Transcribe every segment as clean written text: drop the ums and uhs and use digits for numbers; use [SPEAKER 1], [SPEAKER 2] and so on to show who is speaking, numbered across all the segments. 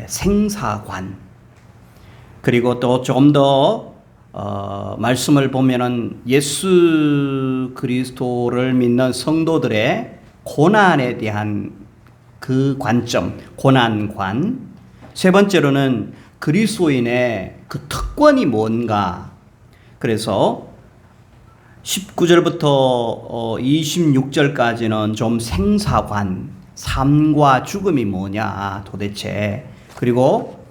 [SPEAKER 1] 생사관, 그리고 또 조금 더 말씀을 보면은 예수 그리스도를 믿는 성도들의 고난에 대한 그 관점, 고난관. 세 번째로는 그리스도인의 그 특권이 뭔가. 그래서 19절부터 26절까지는 좀 생사관, 삶과 죽음이 뭐냐 도대체. 그리고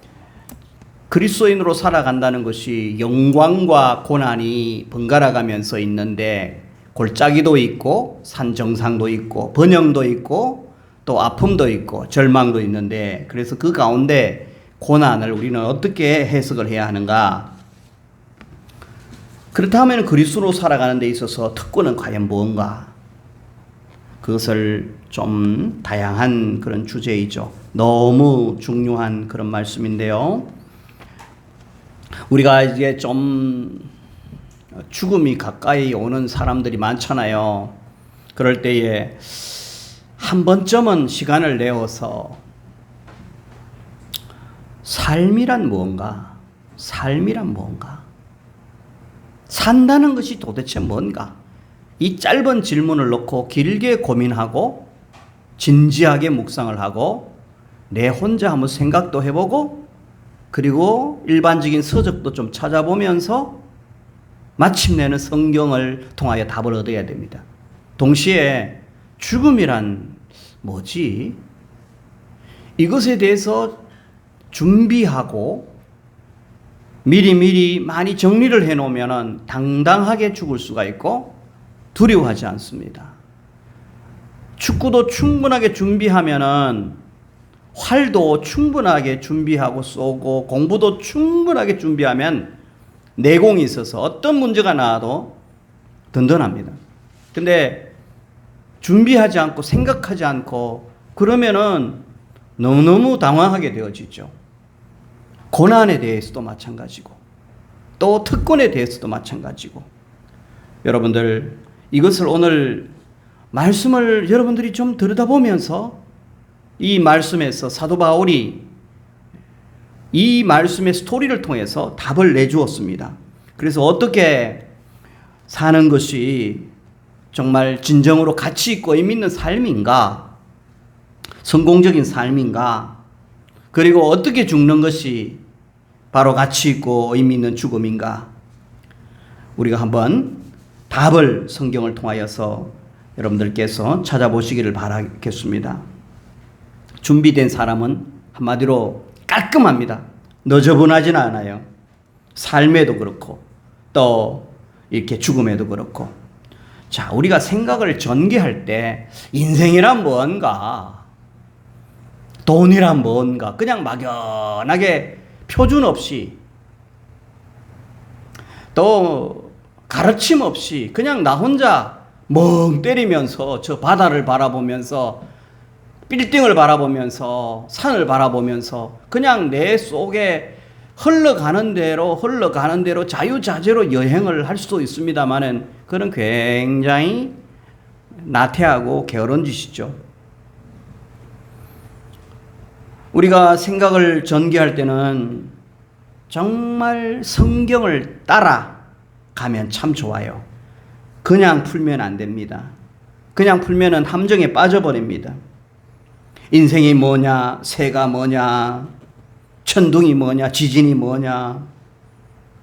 [SPEAKER 1] 그리스도인으로 살아간다는 것이 영광과 고난이 번갈아 가면서 있는데, 골짜기도 있고 산정상도 있고 번영도 있고 또 아픔도 있고 절망도 있는데, 그래서 그 가운데 고난을 우리는 어떻게 해석을 해야 하는가. 그렇다면 그리스도로 살아가는 데 있어서 특권은 과연 무엇인가. 그것을 좀 다양한 그런 주제이죠. 너무 중요한 그런 말씀인데요. 우리가 이제 좀 죽음이 가까이 오는 사람들이 많잖아요. 그럴 때에 한 번쯤은 시간을 내어서 삶이란 무언가, 삶이란 무언가, 산다는 것이 도대체 뭔가, 이 짧은 질문을 놓고 길게 고민하고 진지하게 묵상을 하고 내 혼자 한번 생각도 해보고, 그리고 일반적인 서적도 좀 찾아보면서 마침내는 성경을 통하여 답을 얻어야 됩니다. 동시에 죽음이란 뭐지? 이것에 대해서 준비하고 미리 많이 정리를 해놓으면 당당하게 죽을 수가 있고 두려워하지 않습니다. 축구도 충분하게 준비하면은 활도 충분하게 준비하고 쏘고, 공부도 충분하게 준비하면 내공이 있어서 어떤 문제가 나와도 든든합니다. 근데 준비하지 않고 생각하지 않고 그러면은 너무너무 당황하게 되어지죠. 고난에 대해서도 마찬가지고 또 특권에 대해서도 마찬가지고. 여러분들, 이것을 오늘 말씀을 여러분들이 좀 들여다보면서 이 말씀에서 사도 바울이 이 말씀의 스토리를 통해서 답을 내주었습니다. 그래서 어떻게 사는 것이 정말 진정으로 가치 있고 의미 있는 삶인가, 성공적인 삶인가, 그리고 어떻게 죽는 것이 바로 가치 있고 의미 있는 죽음인가, 우리가 한번 답을 성경을 통하여서 여러분들께서 찾아보시기를 바라겠습니다. 준비된 사람은 한마디로 깔끔합니다. 너저분하지는 않아요. 삶에도 그렇고 또 이렇게 죽음에도 그렇고. 자, 우리가 생각을 전개할 때 인생이란 뭔가, 돈이란 뭔가, 그냥 막연하게 표준 없이 또 가르침 없이 그냥 나 혼자 멍 때리면서 저 바다를 바라보면서 빌딩을 바라보면서 산을 바라보면서 그냥 내 속에 흘러가는 대로 자유자재로 여행을 할 수도 있습니다만은 그건 굉장히 나태하고 게으른 짓이죠. 우리가 생각을 전개할 때는 정말 성경을 따라가면 참 좋아요. 그냥 풀면 안 됩니다. 그냥 풀면은 함정에 빠져버립니다. 인생이 뭐냐, 새가 뭐냐, 천둥이 뭐냐, 지진이 뭐냐,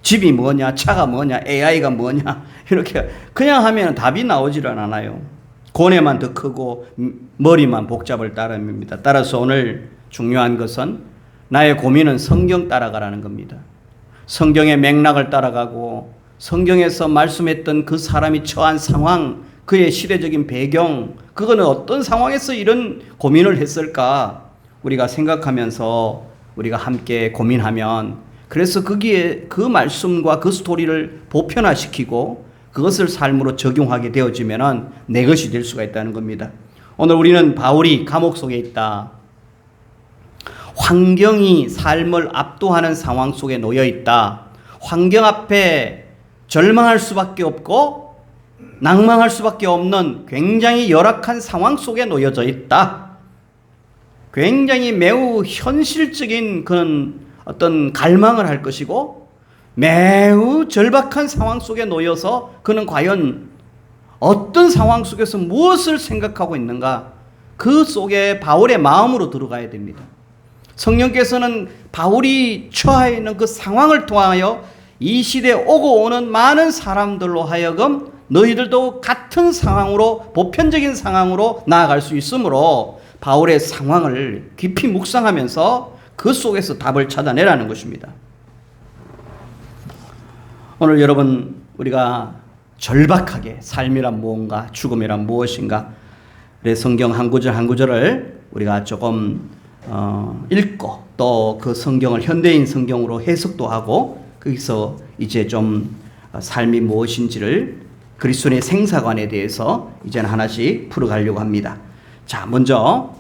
[SPEAKER 1] 집이 뭐냐, 차가 뭐냐, AI가 뭐냐, 이렇게 그냥 하면 답이 나오지를 않아요. 고뇌만 더 크고 머리만 복잡을 따름입니다. 따라서 오늘 중요한 것은 나의 고민은 성경 따라가라는 겁니다. 성경의 맥락을 따라가고 성경에서 말씀했던 그 사람이 처한 상황, 그의 시대적인 배경, 그거는 어떤 상황에서 이런 고민을 했을까 우리가 생각하면서 우리가 함께 고민하면, 그래서 거기에 그 말씀과 그 스토리를 보편화시키고 그것을 삶으로 적용하게 되어지면 내 것이 될 수가 있다는 겁니다. 오늘 우리는 바울이 감옥 속에 있다, 환경이 삶을 압도하는 상황 속에 놓여 있다, 환경 앞에 절망할 수밖에 없고 낭망할 수밖에 없는 굉장히 열악한 상황 속에 놓여져 있다. 굉장히 매우 현실적인 그런 어떤 갈망을 할 것이고 매우 절박한 상황 속에 놓여서 그는 과연 어떤 상황 속에서 무엇을 생각하고 있는가, 그 속에 바울의 마음으로 들어가야 됩니다. 성령께서는 바울이 처해 있는 그 상황을 통하여 이 시대에 오고 오는 많은 사람들로 하여금 너희들도 같은 상황으로, 보편적인 상황으로 나아갈 수 있으므로 바울의 상황을 깊이 묵상하면서 그 속에서 답을 찾아내라는 것입니다. 오늘 여러분, 우리가 절박하게 삶이란 무엇인가, 죽음이란 무엇인가, 성경 한 구절 한 구절을 우리가 조금 읽고 또 그 성경을 현대인 성경으로 해석도 하고 거기서 이제 좀 삶이 무엇인지를 그리스도의 생사관에 대해서 이제는 하나씩 풀어가려고 합니다. 자, 먼저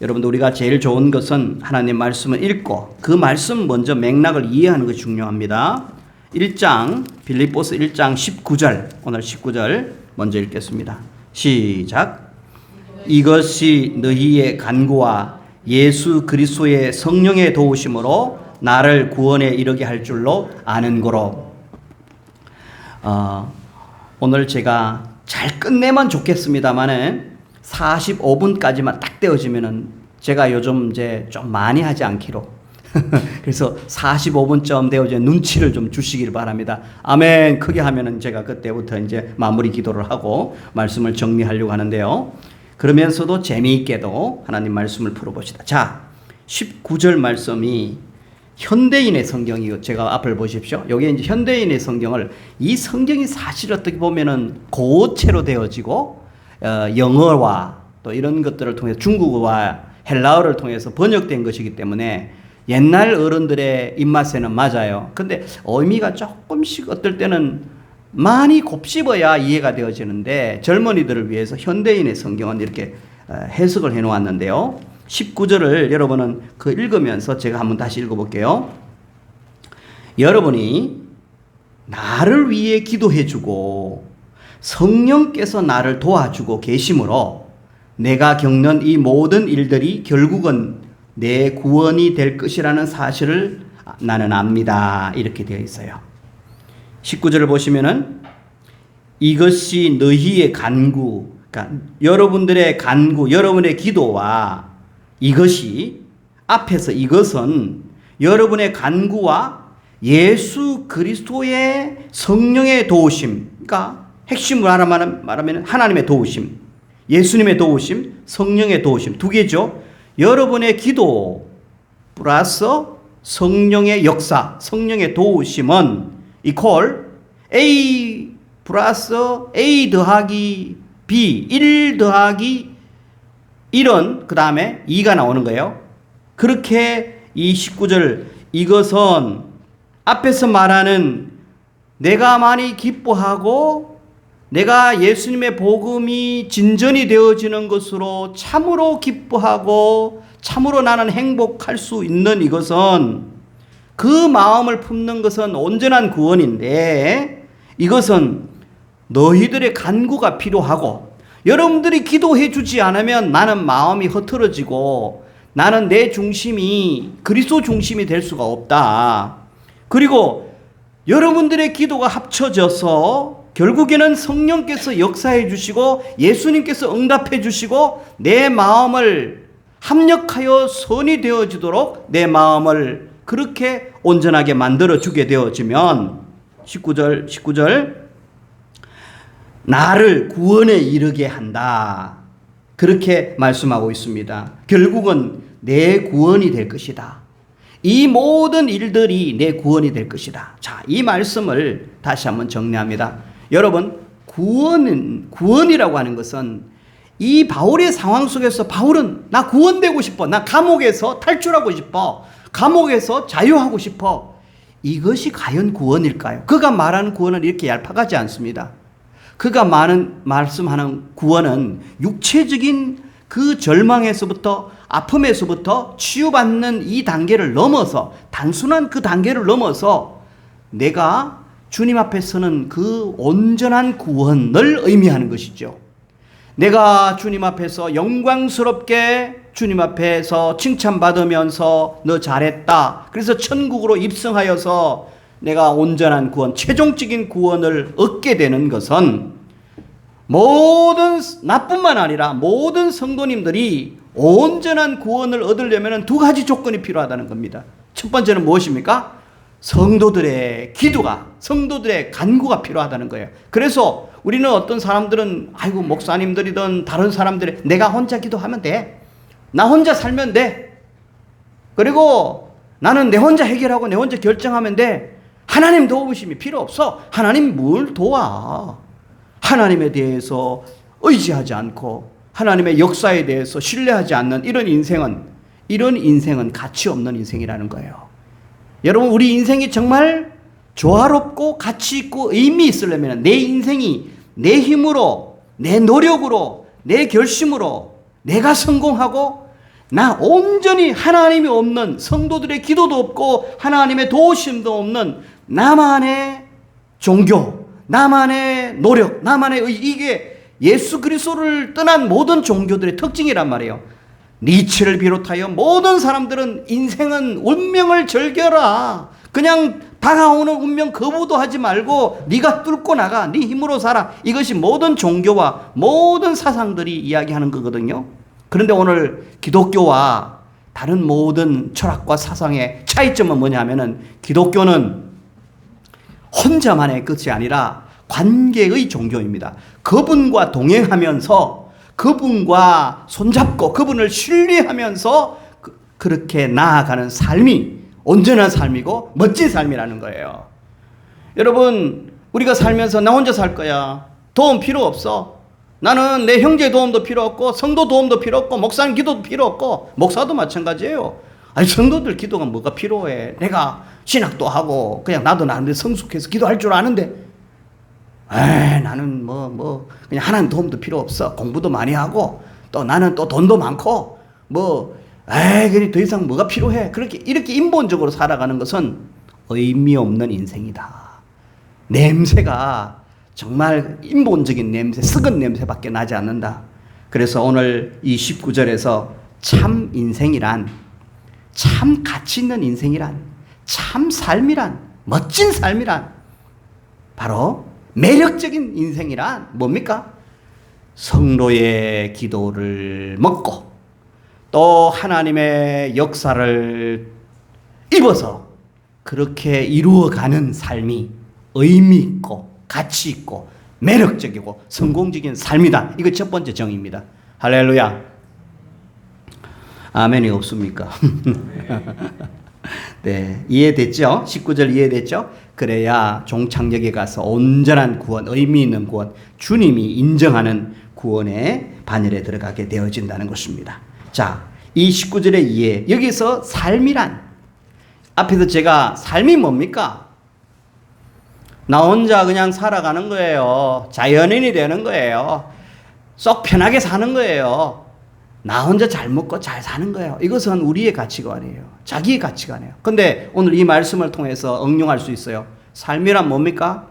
[SPEAKER 1] 여러분들 우리가 제일 좋은 것은 하나님 말씀을 읽고 그 말씀 먼저 맥락을 이해하는 것이 중요합니다. 1장 빌립보서 1장 19절, 오늘 19절 먼저 읽겠습니다. 시작. 이것이 너희의 간구와 예수 그리스도의 성령의 도우심으로 나를 구원에 이르게 할 줄로 아는 거로. 오늘 제가 잘 끝내면 좋겠습니다만은 45분까지만 딱 떼어지면은 제가 요즘 이제 좀 많이 하지 않기로 그래서 45분쯤 되어져 눈치를 좀 주시길 바랍니다. 아멘 크게 하면은 제가 그때부터 이제 마무리 기도를 하고 말씀을 정리하려고 하는데요. 그러면서도 재미있게도 하나님 말씀을 풀어봅시다. 자, 19절 말씀이 현대인의 성경이고, 제가 앞을 보십시오. 여기 이제 현대인의 성경을, 이 성경이 사실 어떻게 보면은 고체로 되어지고 영어와 또 이런 것들을 통해서 중국어와 헬라어를 통해서 번역된 것이기 때문에 옛날 어른들의 입맛에는 맞아요. 근데 의미가 조금씩 어떨 때는 많이 곱씹어야 이해가 되어지는데 젊은이들을 위해서 현대인의 성경은 이렇게 해석을 해 놓았는데요. 19절을 여러분은 그 읽으면서 제가 한번 다시 읽어볼게요. 여러분이 나를 위해 기도해 주고 성령께서 나를 도와주고 계심으로 내가 겪는 이 모든 일들이 결국은 내 구원이 될 것이라는 사실을 나는 압니다. 이렇게 되어 있어요. 19절을 보시면은 이것이 너희의 간구, 그러니까 여러분들의 간구, 여러분의 기도와 이것이, 앞에서 이것은 여러분의 간구와 예수 그리스도의 성령의 도우심, 그러니까 핵심으로 말하면 하나님의 도우심, 예수님의 도우심, 성령의 도우심, 두 개죠. 여러분의 기도 플러스 성령의 역사, 성령의 도우심은 이퀄 A 플러스 A 더하기 B, 1 더하기 1은 그 다음에 2가 나오는 거예요. 그렇게 이 19절, 이것은 앞에서 말하는 내가 많이 기뻐하고 내가 예수님의 복음이 진전이 되어지는 것으로 참으로 기뻐하고 참으로 나는 행복할 수 있는 이것은, 그 마음을 품는 것은 온전한 구원인데, 이것은 너희들의 간구가 필요하고 여러분들이 기도해 주지 않으면 나는 마음이 흐트러지고 나는 내 중심이 그리스도 중심이 될 수가 없다. 그리고 여러분들의 기도가 합쳐져서 결국에는 성령께서 역사해 주시고 예수님께서 응답해 주시고 내 마음을 합력하여 선이 되어지도록 내 마음을 그렇게 온전하게 만들어 주게 되어지면 19절 나를 구원에 이르게 한다. 그렇게 말씀하고 있습니다. 결국은 내 구원이 될 것이다. 이 모든 일들이 내 구원이 될 것이다. 자, 이 말씀을 다시 한번 정리합니다. 여러분, 구원이라고 하는 것은 이 바울의 상황 속에서 바울은 나 구원되고 싶어. 나 감옥에서 탈출하고 싶어. 감옥에서 자유하고 싶어. 이것이 과연 구원일까요? 그가 말하는 구원은 이렇게 얄팍하지 않습니다. 그가 말씀하는 구원은 육체적인 그 절망에서부터 아픔에서부터 치유받는 이 단계를 넘어서, 단순한 그 단계를 넘어서 내가 주님 앞에 서는 그 온전한 구원을 의미하는 것이죠. 내가 주님 앞에서 영광스럽게 주님 앞에서 칭찬받으면서 너 잘했다. 그래서 천국으로 입성하여서 내가 온전한 구원, 최종적인 구원을 얻게 되는 것은 모든, 나뿐만 아니라 모든 성도님들이 온전한 구원을 얻으려면 두 가지 조건이 필요하다는 겁니다. 첫 번째는 무엇입니까? 성도들의 기도가, 성도들의 간구가 필요하다는 거예요. 그래서 우리는 어떤 사람들은 아이고 목사님들이든 다른 사람들이 내가 혼자 기도하면 돼. 나 혼자 살면 돼. 그리고 나는 내 혼자 해결하고 내 혼자 결정하면 돼. 하나님 도우심이 필요 없어. 하나님 뭘 도와? 하나님에 대해서 의지하지 않고 하나님의 역사에 대해서 신뢰하지 않는 이런 인생은 가치 없는 인생이라는 거예요. 여러분, 우리 인생이 정말 조화롭고 가치 있고 의미 있으려면 내 인생이 내 힘으로, 내 노력으로, 내 결심으로 내가 성공하고 나 온전히 하나님이 없는, 성도들의 기도도 없고 하나님의 도우심도 없는 나만의 종교, 나만의 노력, 나만의 이게 예수 그리스도를 떠난 모든 종교들의 특징이란 말이에요. 니체를 비롯하여 모든 사람들은 인생은 운명을 즐겨라. 그냥 다가오는 운명 거부도 하지 말고 네가 뚫고 나가. 네 힘으로 살아. 이것이 모든 종교와 모든 사상들이 이야기하는 거거든요. 그런데 오늘 기독교와 다른 모든 철학과 사상의 차이점은 뭐냐 하면은 기독교는 혼자만의 것이 아니라 관계의 종교입니다. 그분과 동행하면서 그분과 손잡고 그분을 신뢰하면서 그렇게 나아가는 삶이 온전한 삶이고 멋진 삶이라는 거예요. 여러분, 우리가 살면서 나 혼자 살 거야. 도움 필요 없어. 나는 내 형제 도움도 필요 없고 성도 도움도 필요 없고 목사님 기도도 필요 없고 목사도 마찬가지예요. 아니 성도들 기도가 뭐가 필요해. 내가 신학도 하고 그냥 나도 나름대로 성숙해서 기도할 줄 아는데 나는 그냥 하나님 도움도 필요 없어. 공부도 많이 하고 또 나는 또 돈도 많고 그래 더 이상 뭐가 필요해. 이렇게 인본적으로 살아가는 것은 의미 없는 인생이다. 냄새가 정말 인본적인 냄새, 썩은 냄새밖에 나지 않는다. 그래서 오늘 이 19절에서 참 인생이란, 참 가치 있는 인생이란, 참 삶이란, 멋진 삶이란 바로 매력적인 인생이란 뭡니까? 성도의 기도를 먹고 또 하나님의 역사를 입어서 그렇게 이루어가는 삶이 의미 있고 가치 있고 매력적이고 성공적인 삶이다. 이거 첫 번째 정의입니다. 할렐루야. 아멘이 없습니까? 네, 이해됐죠? 19절 이해됐죠? 그래야 종착역에 가서 온전한 구원, 의미 있는 구원, 주님이 인정하는 구원의 반열에 들어가게 되어진다는 것입니다. 자, 이 19절의 이해, 여기서 삶이란, 앞에서 제가 삶이 뭡니까? 나 혼자 그냥 살아가는 거예요. 자연인이 되는 거예요. 쏙 편하게 사는 거예요. 나 혼자 잘 먹고 잘 사는 거예요. 이것은 우리의 가치관이에요. 자기의 가치관이에요. 근데 오늘 이 말씀을 통해서 응용할 수 있어요. 삶이란 뭡니까?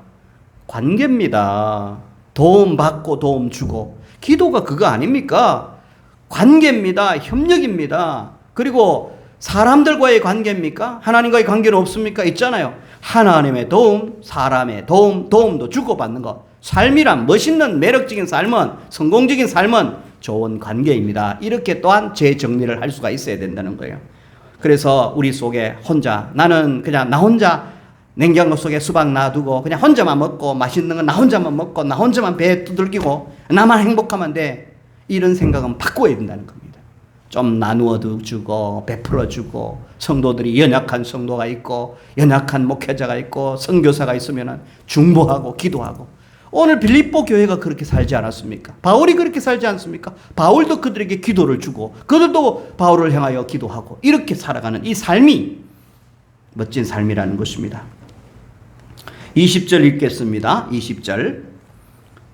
[SPEAKER 1] 관계입니다. 도움 받고 도움 주고. 기도가 그거 아닙니까? 관계입니다. 협력입니다. 그리고 사람들과의 관계입니까? 하나님과의 관계는 없습니까? 있잖아요. 하나님의 도움, 사람의 도움도 주고받는 것. 삶이란, 멋있는 매력적인 삶은, 성공적인 삶은 좋은 관계입니다. 이렇게 또한 재정리를 할 수가 있어야 된다는 거예요. 그래서 우리 속에 나는 그냥 나 혼자 냉장고 속에 수박 놔두고 그냥 혼자만 먹고 맛있는 건 나 혼자만 먹고 나 혼자만 배에 두들기고 나만 행복하면 돼. 이런 생각은 바꿔야 된다는 겁니다. 좀 나누어 주고 베풀어 주고, 성도들이 연약한 성도가 있고 연약한 목회자가 있고 선교사가 있으면 중보하고 기도하고. 오늘 빌립보 교회가 그렇게 살지 않았습니까? 바울이 그렇게 살지 않습니까? 바울도 그들에게 기도를 주고 그들도 바울을 향하여 기도하고 이렇게 살아가는 이 삶이 멋진 삶이라는 것입니다. 20절 읽겠습니다. 20절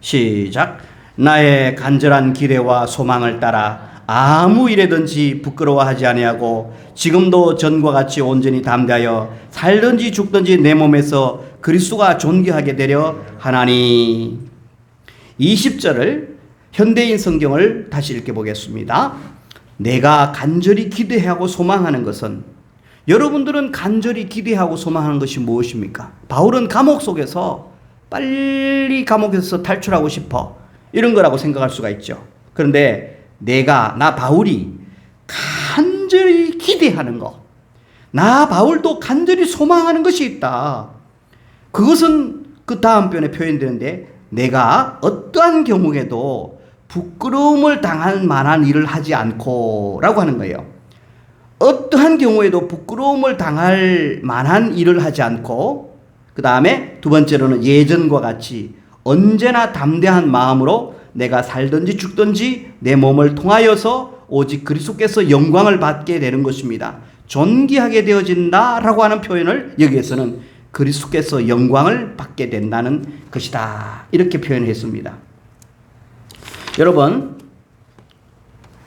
[SPEAKER 1] 시작. 나의 간절한 기대와 소망을 따라 아무 일에든지 부끄러워하지 아니하고 지금도 전과 같이 온전히 담대하여 살든지 죽든지 내 몸에서 그리스도가 존귀하게 되려 하나니. 20절을 현대인 성경을 다시 읽어보겠습니다. 내가 간절히 기대하고 소망하는 것은, 여러분들은 간절히 기대하고 소망하는 것이 무엇입니까? 바울은 감옥 속에서 빨리 감옥에서 탈출하고 싶어, 이런 거라고 생각할 수가 있죠. 그런데 나 바울이 간절히 기대하는 것, 나 바울도 간절히 소망하는 것이 있다. 그것은 그 다음 편에 표현되는데, 내가 어떠한 경우에도 부끄러움을 당할 만한 일을 하지 않고 라고 하는 거예요. 어떠한 경우에도 부끄러움을 당할 만한 일을 하지 않고, 그 다음에 두 번째로는 예전과 같이 언제나 담대한 마음으로 내가 살든지 죽든지 내 몸을 통하여서 오직 그리스도께서 영광을 받게 되는 것입니다. 존귀하게 되어진다라고 하는 표현을 여기에서는 그리스도께서 영광을 받게 된다는 것이다, 이렇게 표현했습니다. 여러분,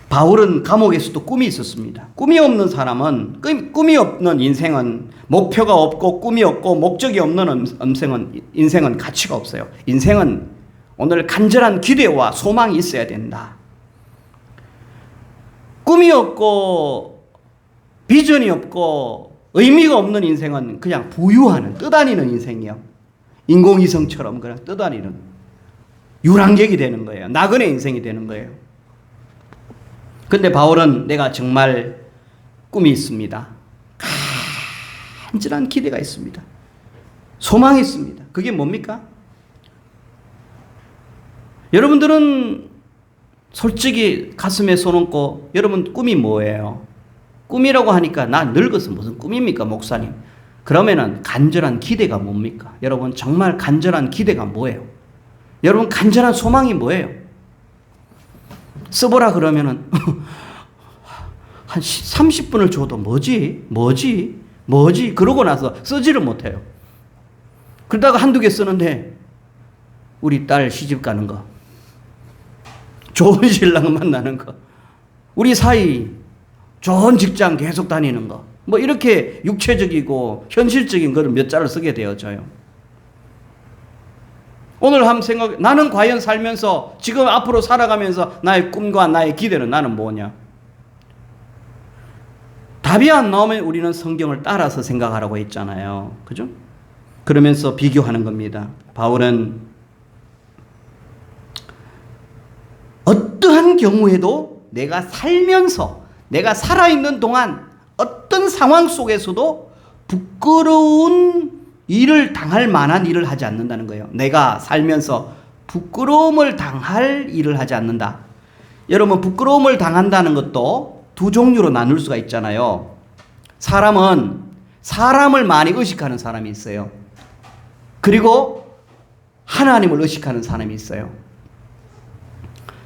[SPEAKER 1] 바울은 감옥에서도 꿈이 있었습니다. 꿈이 없는 사람은, 꿈이 없는 인생은, 목표가 없고 꿈이 없고 목적이 없는 인생은 가치가 없어요. 인생은 오늘 간절한 기대와 소망이 있어야 된다. 꿈이 없고 비전이 없고 의미가 없는 인생은 그냥 부유하는, 떠다니는 인생이요. 인공위성처럼 그냥 떠다니는 유랑객이 되는 거예요. 나그네 인생이 되는 거예요. 근데 바울은 내가 정말 꿈이 있습니다. 간절한 기대가 있습니다. 소망이 있습니다. 그게 뭡니까? 여러분들은 솔직히 가슴에 손 얹고, 여러분 꿈이 뭐예요? 꿈이라고 하니까 나 늙어서 무슨 꿈입니까, 목사님? 그러면은 간절한 기대가 뭡니까? 여러분, 정말 간절한 기대가 뭐예요? 여러분, 간절한 소망이 뭐예요? 써보라 그러면은 한 30분을 줘도 뭐지 그러고 나서 쓰지를 못해요. 그러다가 한두 개 쓰는데, 우리 딸 시집 가는 거, 좋은 신랑 만나는 거, 우리 사이 좋은 직장 계속 다니는 거, 뭐 이렇게 육체적이고 현실적인 거를 몇 자를 쓰게 되어져요. 오늘 한번 생각해, 나는 과연 살면서 지금 앞으로 살아가면서 나의 꿈과 나의 기대는 나는 뭐냐? 답이 안 나오면 우리는 성경을 따라서 생각하라고 했잖아요. 그죠? 그러면서 비교하는 겁니다. 바울은 어떠한 경우에도 내가 살면서, 내가 살아있는 동안 어떤 상황 속에서도 부끄러운 일을 당할 만한 일을 하지 않는다는 거예요. 내가 살면서 부끄러움을 당할 일을 하지 않는다. 여러분, 부끄러움을 당한다는 것도 두 종류로 나눌 수가 있잖아요. 사람은 사람을 많이 의식하는 사람이 있어요. 그리고 하나님을 의식하는 사람이 있어요.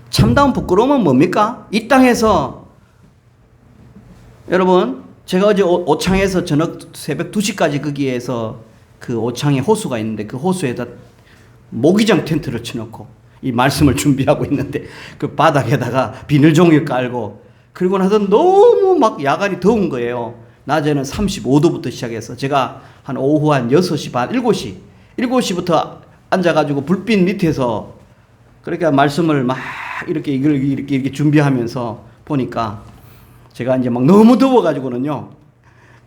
[SPEAKER 1] 참다운 부끄러움은 뭡니까? 이 땅에서, 여러분, 제가 어제 오창에서 저녁 새벽 2시까지 거기에서 그 오창에 호수가 있는데, 그 호수에다 모기장 텐트를 쳐놓고 이 말씀을 준비하고 있는데, 그 바닥에다가 비닐종이 깔고, 그리고 나서 너무 막 야간이 더운 거예요. 낮에는 35도부터 시작해서 제가 한 오후 한 6시 반, 7시부터 앉아가지고 불빛 밑에서 그러니까 말씀을 막 이렇게 준비하면서 보니까, 제가 이제 막 너무 더워가지고는요,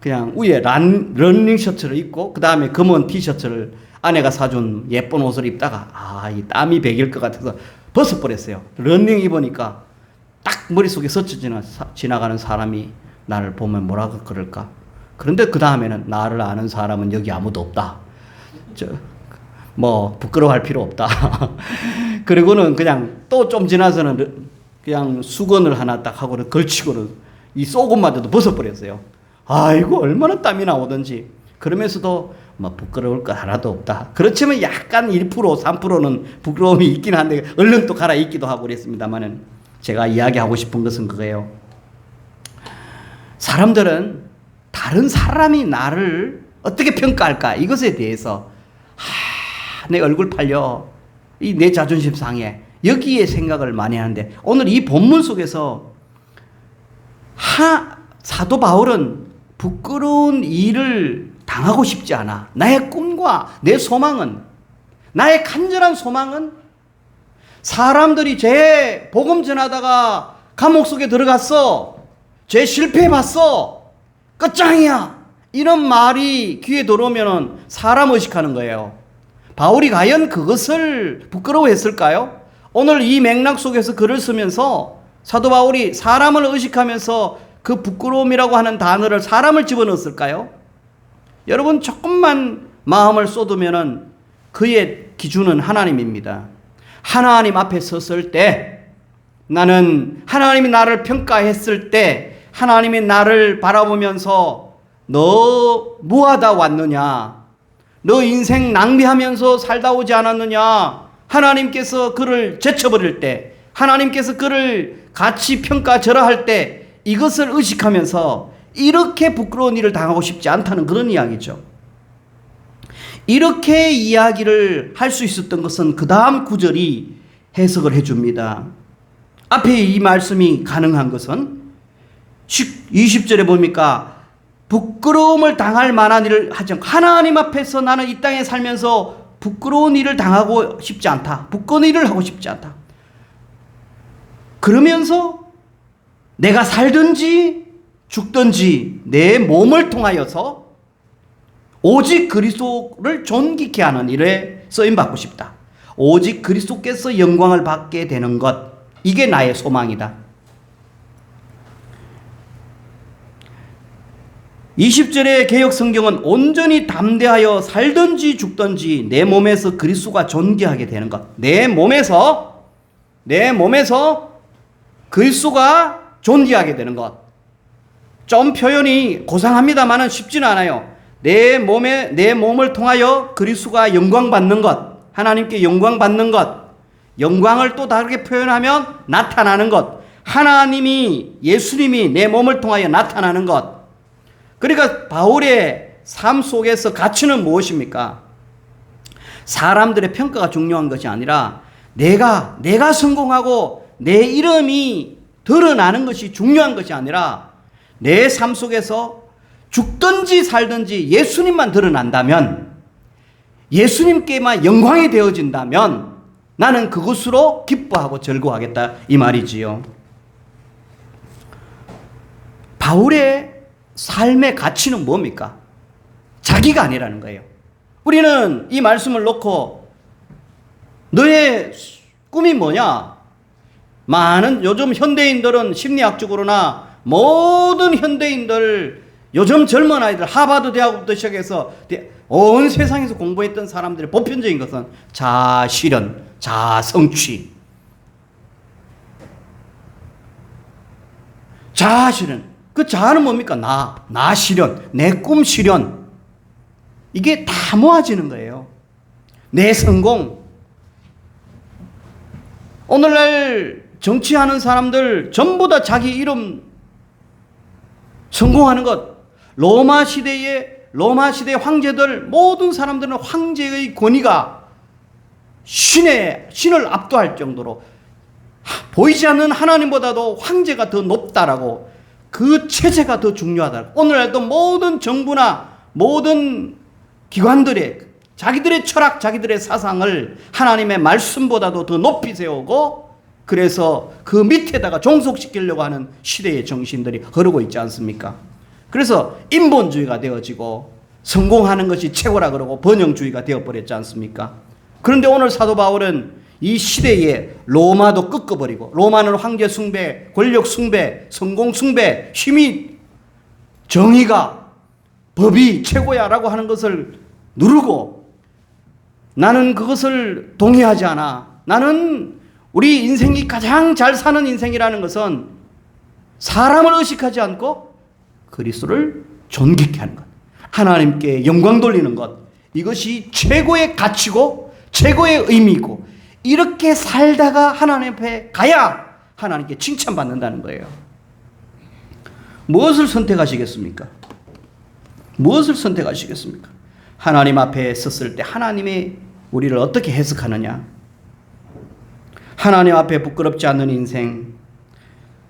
[SPEAKER 1] 그냥 위에 러닝 셔츠를 입고, 그 다음에 검은 티셔츠를 아내가 사준 예쁜 옷을 입다가, 이 땀이 배길 것 같아서 벗어버렸어요. 러닝 입으니까 딱 머릿속에 스쳐 지나가는 사람이 나를 보면 뭐라고 그럴까? 그런데 그 다음에는, 나를 아는 사람은 여기 아무도 없다. 뭐 부끄러워할 필요 없다. 그리고는 그냥 또 좀 지나서는 그냥 수건을 하나 딱 하고는 걸치고는 이 속옷마저도 벗어버렸어요. 아이고, 얼마나 땀이 나오든지. 그러면서도 뭐 부끄러울 거 하나도 없다. 그렇지만 약간 1%, 3%는 부끄러움이 있긴 한데 얼른 또 갈아입기도 하고 그랬습니다만은, 제가 이야기하고 싶은 것은 그거예요. 사람들은 다른 사람이 나를 어떻게 평가할까, 이것에 대해서 내 얼굴 팔려, 이 내 자존심 상해, 여기에 생각을 많이 하는데, 오늘 이 본문 속에서 사도 바울은 부끄러운 일을 당하고 싶지 않아. 나의 꿈과 내 소망은, 나의 간절한 소망은 사람들이 제 복음 전하다가 감옥 속에 들어갔어, 죄 실패해봤어. 끝장이야. 이런 말이 귀에 들어오면 사람 의식하는 거예요. 바울이 과연 그것을 부끄러워했을까요? 오늘 이 맥락 속에서 글을 쓰면서 사도 바울이 사람을 의식하면서 그 부끄러움이라고 하는 단어를 사람을 집어넣었을까요? 여러분 조금만 마음을 쏟으면 그의 기준은 하나님입니다. 하나님 앞에 섰을 때 나는 하나님이 나를 평가했을 때 하나님이 나를 바라보면서 너 뭐하다 왔느냐? 너 인생 낭비하면서 살다 오지 않았느냐? 하나님께서 그를 제쳐버릴 때 하나님께서 그를 같이 평가절하할 때 이것을 의식하면서 이렇게 부끄러운 일을 당하고 싶지 않다는 그런 이야기죠. 이렇게 이야기를 할 수 있었던 것은 그 다음 구절이 해석을 해줍니다. 앞에 이 말씀이 가능한 것은 20절에 보니까 부끄러움을 당할 만한 일을 하지 않고 하나님 앞에서 나는 이 땅에 살면서 부끄러운 일을 당하고 싶지 않다. 부끄러운 일을 하고 싶지 않다. 그러면서 내가 살든지 죽든지 내 몸을 통하여서 오직 그리스도를 존귀케 하는 일에 쓰임받고 싶다. 오직 그리스도께서 영광을 받게 되는 것. 이게 나의 소망이다. 20절의 개역 성경은 온전히 담대하여 살든지 죽든지 내 몸에서 그리스도가 존귀하게 되는 것. 내 몸에서 그리스도가 존귀하게 되는 것. 좀 표현이 고상합니다만은 쉽지는 않아요. 내 몸을 통하여 그리스도가 영광 받는 것. 하나님께 영광 받는 것. 영광을 또 다르게 표현하면 나타나는 것. 예수님이 내 몸을 통하여 나타나는 것. 그러니까 바울의 삶 속에서 가치는 무엇입니까? 사람들의 평가가 중요한 것이 아니라 내가 성공하고 내 이름이 드러나는 것이 중요한 것이 아니라 내 삶 속에서 죽든지 살든지 예수님만 드러난다면, 예수님께만 영광이 되어진다면 나는 그것으로 기뻐하고 즐거워하겠다 이 말이지요. 바울의 삶의 가치는 뭡니까? 자기가 아니라는 거예요. 우리는 이 말씀을 놓고 너의 꿈이 뭐냐? 많은 요즘 현대인들은 심리학적으로나 모든 현대인들, 요즘 젊은 아이들 하버드 대학부터 시작해서 온 세상에서 공부했던 사람들의 보편적인 것은 자아실현, 자아성취. 자아실현. 그 자아는 뭡니까? 나 실현, 내 꿈 실현. 이게 다 모아지는 거예요. 내 성공. 오늘날 정치하는 사람들 전부 다 자기 이름 성공하는 것. 로마 시대의 황제들, 모든 사람들은 황제의 권위가 신을 압도할 정도로 보이지 않는 하나님보다도 황제가 더 높다라고, 그 체제가 더 중요하다. 오늘날도 모든 정부나 모든 기관들의 자기들의 철학, 자기들의 사상을 하나님의 말씀보다도 더 높이 세우고, 그래서 그 밑에다가 종속시키려고 하는 시대의 정신들이 흐르고 있지 않습니까? 그래서 인본주의가 되어지고 성공하는 것이 최고라 그러고 번영주의가 되어버렸지 않습니까? 그런데 오늘 사도 바울은 이 시대에 로마도 꺾어버리고, 로마는 황제 숭배, 권력 숭배, 성공 숭배, 힘이, 정의가, 법이 최고야 라고 하는 것을 누르고, 나는 그것을 동의하지 않아. 나는 우리 인생이 가장 잘 사는 인생이라는 것은 사람을 의식하지 않고 그리스도를 존귀케 하는 것, 하나님께 영광 돌리는 것, 이것이 최고의 가치고 최고의 의미고, 이렇게 살다가 하나님 앞에 가야 하나님께 칭찬받는다는 거예요. 무엇을 선택하시겠습니까? 무엇을 선택하시겠습니까? 하나님 앞에 섰을 때 하나님이 우리를 어떻게 해석하느냐? 하나님 앞에 부끄럽지 않는 인생,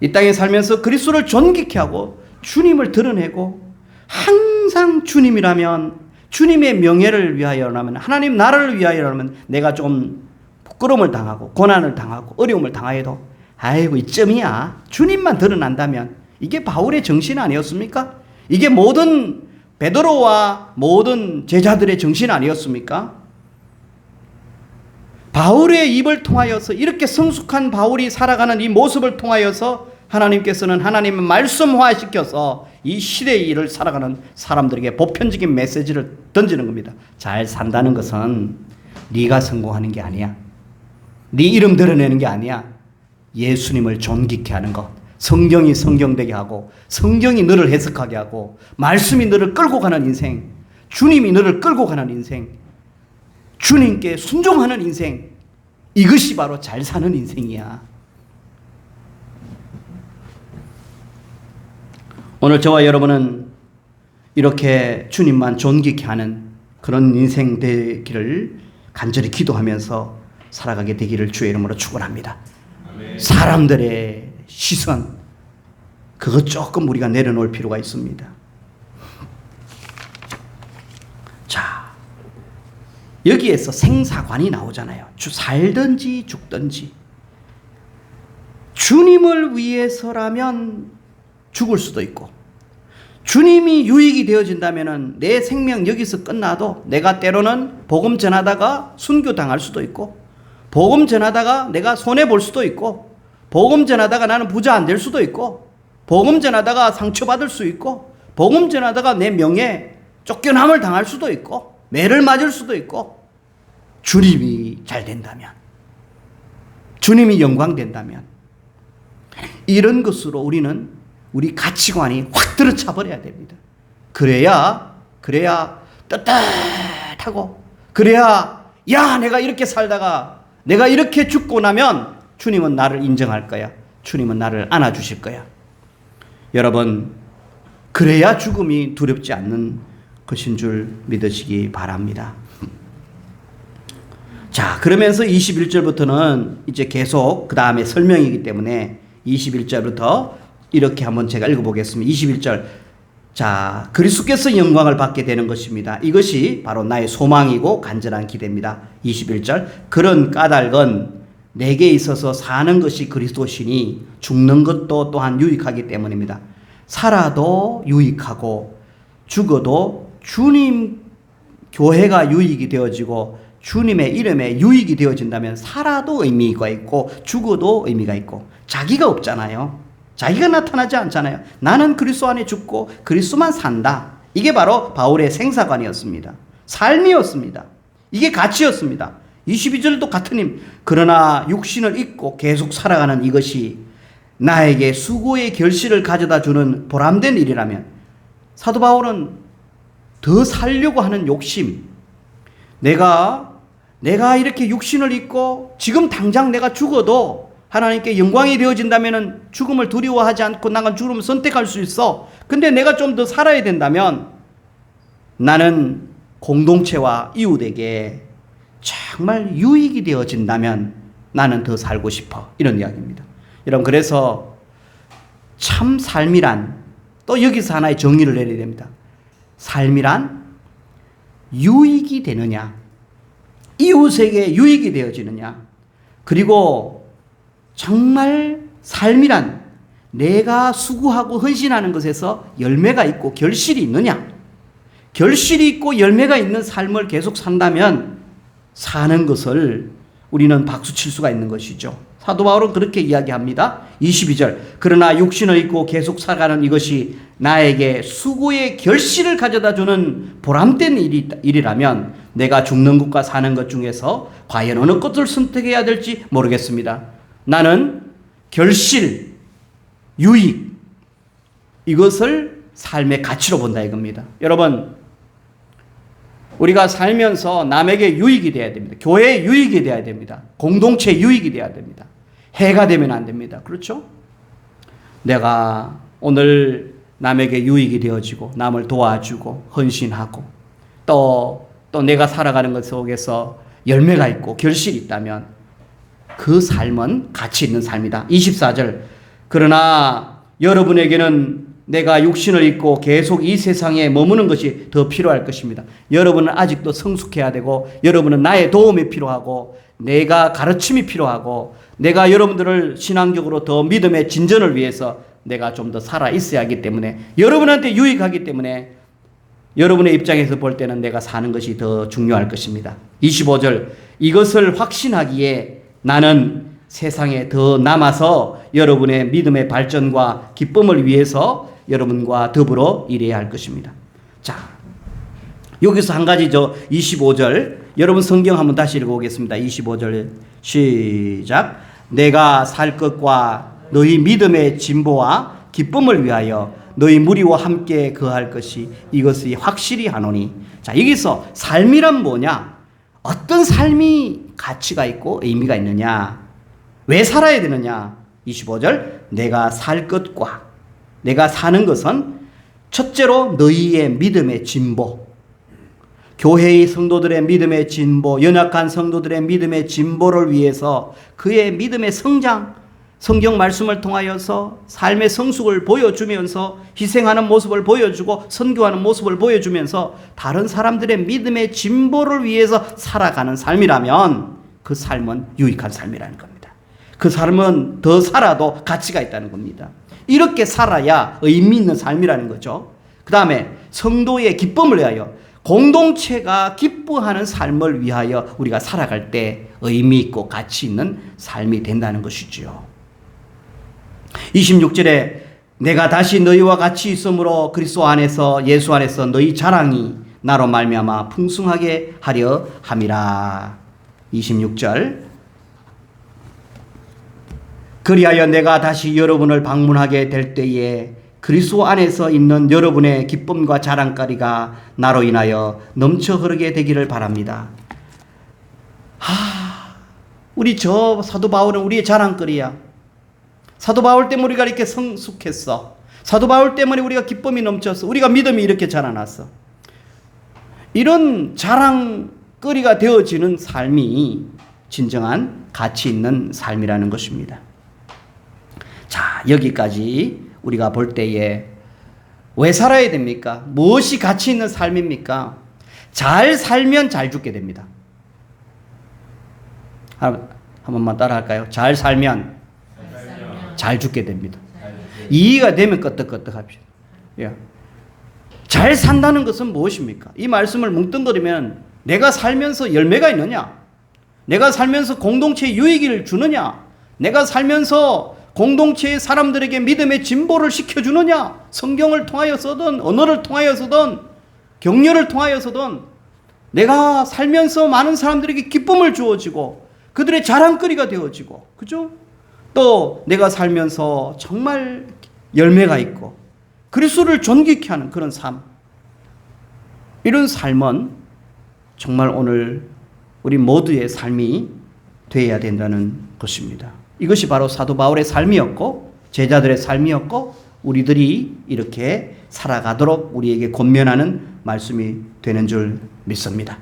[SPEAKER 1] 이 땅에 살면서 그리스도를 존귀케 하고 주님을 드러내고, 항상 주님이라면, 주님의 명예를 위하여라면, 하나님 나라를 위하여라면 내가 좀 부끄러움을 당하고 고난을 당하고 어려움을 당하여도 아이고 이쯤이야, 주님만 드러난다면 이게 바울의 정신 아니었습니까? 이게 모든 베드로와 모든 제자들의 정신 아니었습니까? 바울의 입을 통하여서 이렇게 성숙한 바울이 살아가는 이 모습을 통하여서 하나님께서는 하나님의 말씀화시켜서 이 시대의 일을 살아가는 사람들에게 보편적인 메시지를 던지는 겁니다. 잘 산다는 것은 네가 성공하는 게 아니야. 네 이름 드러내는 게 아니야. 예수님을 존귀케 하는 것. 성경이 성경되게 하고 성경이 너를 해석하게 하고 말씀이 너를 끌고 가는 인생, 주님이 너를 끌고 가는 인생, 주님께 순종하는 인생, 이것이 바로 잘 사는 인생이야. 오늘 저와 여러분은 이렇게 주님만 존귀케 하는 그런 인생 되기를 간절히 기도하면서 살아가게 되기를 주의 이름으로 축원합니다. 사람들의 시선, 그것 조금 우리가 내려놓을 필요가 있습니다. 자, 여기에서 생사관이 나오잖아요. 살든지 죽든지. 주님을 위해서라면 죽을 수도 있고, 주님이 유익이 되어진다면 내 생명 여기서 끝나도 내가 때로는 복음 전하다가 순교당할 수도 있고, 복음 전하다가 내가 손해볼 수도 있고, 복음 전하다가 나는 부자 안 될 수도 있고, 복음 전하다가 상처받을 수 있고, 복음 전하다가 내 명예 쫓겨남을 당할 수도 있고, 매를 맞을 수도 있고, 주님이 잘 된다면, 주님이 영광된다면, 이런 것으로 우리는 우리 가치관이 확 들어차 버려야 됩니다. 그래야 떳떳하고, 그래야 야 내가 이렇게 살다가 내가 이렇게 죽고 나면 주님은 나를 인정할 거야. 주님은 나를 안아주실 거야. 여러분, 그래야 죽음이 두렵지 않는 것인 줄 믿으시기 바랍니다. 자, 그러면서 21절부터는 이제 계속 그 다음에 설명이기 때문에 21절부터 이렇게 한번 제가 읽어보겠습니다. 21절. 자, 그리스도께서 영광을 받게 되는 것입니다. 이것이 바로 나의 소망이고 간절한 기대입니다. 21절. 그런 까닭은 내게 있어서 사는 것이 그리스도시니 죽는 것도 또한 유익하기 때문입니다. 살아도 유익하고 죽어도 주님 교회가 유익이 되어지고 주님의 이름에 유익이 되어진다면 살아도 의미가 있고 죽어도 의미가 있고, 자기가 없잖아요. 자기가 나타나지 않잖아요. 나는 그리스도 안에 죽고 그리스도만 산다. 이게 바로 바울의 생사관이었습니다. 삶이었습니다. 이게 가치였습니다. 22절도 같은 힘. 그러나 육신을 입고 계속 살아가는 이것이 나에게 수고의 결실을 가져다 주는 보람된 일이라면, 사도 바울은 더 살려고 하는 욕심, 내가 이렇게 육신을 입고 지금 당장 내가 죽어도 하나님께 영광이 되어진다면 죽음을 두려워하지 않고 나가 죽음을 선택할 수 있어. 근데 내가 좀 더 살아야 된다면 나는 공동체와 이웃에게 정말 유익이 되어진다면 나는 더 살고 싶어. 이런 이야기입니다. 여러분, 그래서 참 삶이란, 또 여기서 하나의 정의를 내려야 됩니다. 삶이란 유익이 되느냐, 이웃에게 유익이 되어지느냐, 그리고 정말 삶이란 내가 수고하고 헌신하는 것에서 열매가 있고 결실이 있느냐, 결실이 있고 열매가 있는 삶을 계속 산다면 사는 것을 우리는 박수 칠 수가 있는 것이죠. 사도 바울은 그렇게 이야기합니다. 22절. 그러나 육신을 입고 계속 살아가는 이것이 나에게 수고의 결실을 가져다 주는 보람된 일이라면 내가 죽는 것과 사는 것 중에서 과연 어느 것을 선택해야 될지 모르겠습니다. 나는 결실, 유익, 이것을 삶의 가치로 본다 이겁니다. 여러분, 우리가 살면서 남에게 유익이 돼야 됩니다. 교회에 유익이 돼야 됩니다. 공동체에 유익이 돼야 됩니다. 해가 되면 안 됩니다. 그렇죠? 내가 오늘 남에게 유익이 되어지고 남을 도와주고 헌신하고 또 내가 살아가는 것 속에서 열매가 있고 결실이 있다면 그 삶은 가치 있는 삶이다. 24절. 그러나 여러분에게는 내가 육신을 입고 계속 이 세상에 머무는 것이 더 필요할 것입니다. 여러분은 아직도 성숙해야 되고, 여러분은 나의 도움이 필요하고, 내가 가르침이 필요하고, 내가 여러분들을 신앙적으로 더 믿음의 진전을 위해서 내가 좀 더 살아 있어야 하기 때문에, 여러분한테 유익하기 때문에 여러분의 입장에서 볼 때는 내가 사는 것이 더 중요할 것입니다. 25절, 이것을 확신하기에 나는 세상에 더 남아서 여러분의 믿음의 발전과 기쁨을 위해서 여러분과 더불어 일해야 할 것입니다. 자, 여기서 한 가지 25절, 여러분 성경 한번 다시 읽어보겠습니다. 25절 시작. 내가 살 것과 너희 믿음의 진보와 기쁨을 위하여 너희 무리와 함께 거할 것이 이것이 확실히 하노니. 자, 여기서 삶이란 뭐냐? 어떤 삶이 가치가 있고 의미가 있느냐? 왜 살아야 되느냐? 25절, 내가 살 것과, 내가 사는 것은 첫째로 너희의 믿음의 진보, 교회의 성도들의 믿음의 진보, 연약한 성도들의 믿음의 진보를 위해서 그의 믿음의 성장, 성경 말씀을 통하여서 삶의 성숙을 보여주면서 희생하는 모습을 보여주고 선교하는 모습을 보여주면서 다른 사람들의 믿음의 진보를 위해서 살아가는 삶이라면 그 삶은 유익한 삶이라는 겁니다. 그 삶은 더 살아도 가치가 있다는 겁니다. 이렇게 살아야 의미 있는 삶이라는 거죠. 그 다음에 성도의 기쁨을 위하여, 공동체가 기뻐하는 삶을 위하여 우리가 살아갈 때 의미 있고 가치 있는 삶이 된다는 것이지요. 26절에 내가 다시 너희와 같이 있으므로 그리스도 안에서, 예수 안에서 너희 자랑이 나로 말미암아 풍성하게 하려 함이라. 26절, 그리하여 내가 다시 여러분을 방문하게 될 때에 그리스도 안에서 있는 여러분의 기쁨과 자랑거리가 나로 인하여 넘쳐 흐르게 되기를 바랍니다. 우리 사도 바울은 우리의 자랑거리야. 사도 바울 때문에 우리가 이렇게 성숙했어. 사도 바울 때문에 우리가 기쁨이 넘쳤어. 우리가 믿음이 이렇게 자라났어. 이런 자랑거리가 되어지는 삶이 진정한 가치 있는 삶이라는 것입니다. 자, 여기까지 우리가 볼 때에 왜 살아야 됩니까? 무엇이 가치 있는 삶입니까? 잘 살면 잘 죽게 됩니다. 한 번만 따라 할까요? 잘 살면 잘 죽게 됩니다. 이해가 되면 끄떡끄떡 합시다. 잘 산다는 것은 무엇입니까? 이 말씀을 뭉뚱그리면 내가 살면서 열매가 있느냐? 내가 살면서 공동체에 유익을 주느냐? 내가 살면서 공동체의 사람들에게 믿음의 진보를 시켜주느냐? 성경을 통하여서든 언어를 통하여서든 격려를 통하여서든 내가 살면서 많은 사람들에게 기쁨을 주어지고 그들의 자랑거리가 되어지고, 그죠? 또 내가 살면서 정말 열매가 있고 그리스도를 존귀케 하는 그런 삶, 이런 삶은 정말 오늘 우리 모두의 삶이 되어야 된다는 것입니다. 이것이 바로 사도 바울의 삶이었고 제자들의 삶이었고 우리들이 이렇게 살아가도록 우리에게 권면하는 말씀이 되는 줄 믿습니다.